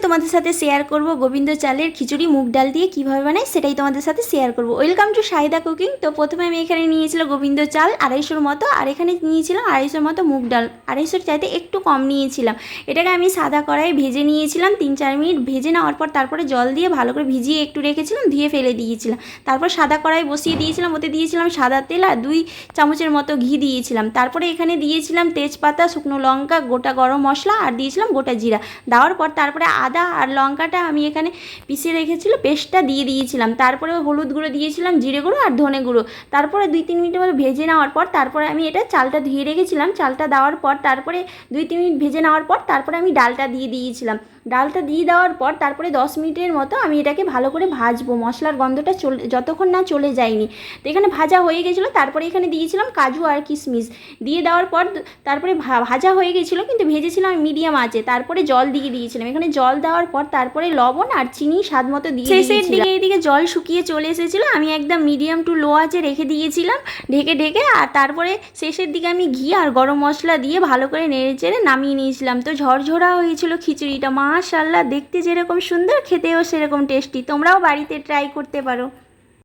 তোমাদের সাথে শেয়ার করব গোবিন্দ চালের খিচুড়ি মুগ ডাল দিয়ে কীভাবে বানাই সেটাই তোমাদের সাথে শেয়ার করব। Welcome to Shahida cooking. তো প্রথমে আমি এখানে নিয়েছিলাম গোবিন্দ চাল 250 মতো, আর এখানে নিয়েছিলাম 250 মতো মুগ ডাল, 250 চাইতে একটু কম নিয়েছিলাম। এটাকে আমি সাদা কড়াইয়ে ভেজে নিয়েছিলাম, 3-4 মিনিট ভেজে নেওয়ার পর তারপরে জল দিয়ে ভালো করে ভিজিয়ে একটু রেখেছিলাম, ধুয়ে ফেলে দিয়েছিলাম। তারপর সাদা কড়াই বসিয়ে দিয়েছিলাম, ওতে দিয়েছিলাম সাদা তেল আর 2 চামচের মতো ঘি দিয়েছিলাম। তারপরে এখানে দিয়েছিলাম তেজপাতা, শুকনো লঙ্কা, গোটা গরম মশলা আর দিয়েছিলাম গোটা জিরা। দেওয়ার পর তারপরে আদা আর লঙ্কাটা আমি এখানে পিষে রেখেছিল পেস্টটা দিয়ে দিয়েছিলাম। তারপরে হলুদ গুঁড়ো দিয়েছিলাম, জিরে গুঁড়ো আর ধনে গুঁড়ো। তারপরে 2-3 মিনিটের মতো ভেজে নেওয়ার পর তারপরে আমি এটা চালটা ধুয়ে রেখেছিলাম, চালটা দেওয়ার পর তারপরে 2-3 মিনিট ভেজে নেওয়ার পর তারপরে আমি ডালটা দিয়ে দিয়েছিলাম। ডালটা দিয়ে দেওয়ার পর তারপরে 10 মিনিটের মতো আমি এটাকে ভালো করে ভাজবো, মশলার গন্ধটা যতক্ষণ না চলে যায়নি। তো এখানে ভাজা হয়ে গেছিলো। তারপরে এখানে দিয়েছিলাম কাজু আর কিশমিশ দিয়ে দেওয়ার পর তারপরে ভাজা হয়ে গেছিলো, কিন্তু ভেজেছিলাম মিডিয়াম আঁচে। তারপরে জল দিয়ে দিয়েছিলাম। এখানে জল দেওয়ার পর তারপরে লবণ আর চিনি স্বাদ মতো দিয়ে শেষের দিকে এইদিকে জল শুকিয়ে চলে এসেছিলো। আমি একদম মিডিয়াম টু লো আঁচে রেখে দিয়েছিলাম ঢেকে। আর তারপরে শেষের দিকে আমি ঘি আর গরম মশলা দিয়ে ভালো করে নেড়ে চেড়ে নামিয়ে নিয়েছিলাম। তো ঝরঝরা হয়েছিল খিচুড়িটা, মাশাআল্লাহ, দেখতে যেরকম সুন্দর খেতেও সেরকম টেস্টি। তোমরাও বাড়িতে ট্রাই করতে পারো।